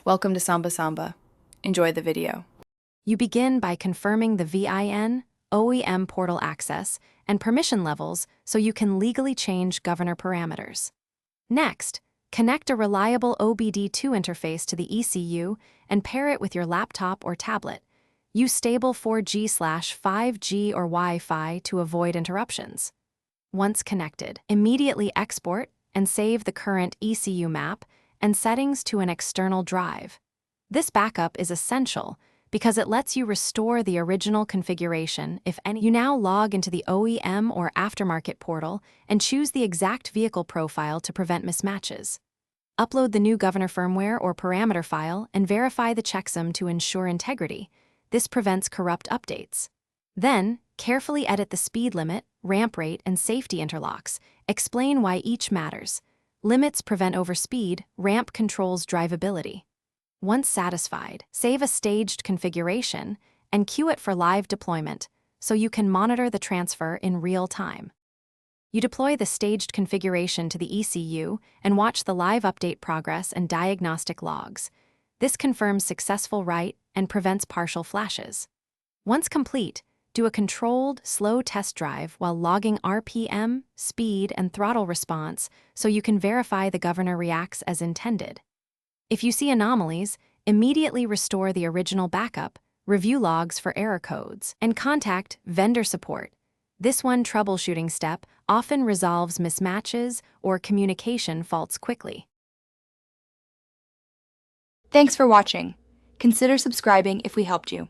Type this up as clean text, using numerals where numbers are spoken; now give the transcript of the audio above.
Welcome to Samba Samba. Enjoy the video. You begin by confirming the VIN, OEM portal access, and permission levels so you can legally change governor parameters. Next, connect a reliable OBD2 interface to the ECU and pair it with your laptop or tablet. Use stable 4G/5G or Wi-Fi to avoid interruptions. Once connected, immediately export and save the current ECU map and settings to an external drive. This backup is essential because it lets you restore the original configuration if any. You now log into the OEM or aftermarket portal and choose the exact vehicle profile to prevent mismatches. Upload the new governor firmware or parameter file and verify the checksum to ensure integrity. This prevents corrupt updates. Then, carefully edit the speed limit, ramp rate, and safety interlocks. Explain why each matters. Limits prevent overspeed, ramp controls drivability. Once satisfied, save a staged configuration and queue it for live deployment so you can monitor the transfer in real time. You deploy the staged configuration to the ECU and watch the live update progress and diagnostic logs. This confirms successful write and prevents partial flashes. Once complete, do a controlled, slow test drive while logging RPM, speed, and throttle response so you can verify the governor reacts as intended. If you see anomalies, immediately restore the original backup, review logs for error codes, and contact vendor support. This one troubleshooting step often resolves mismatches or communication faults quickly. Thanks for watching. Consider subscribing if we helped you.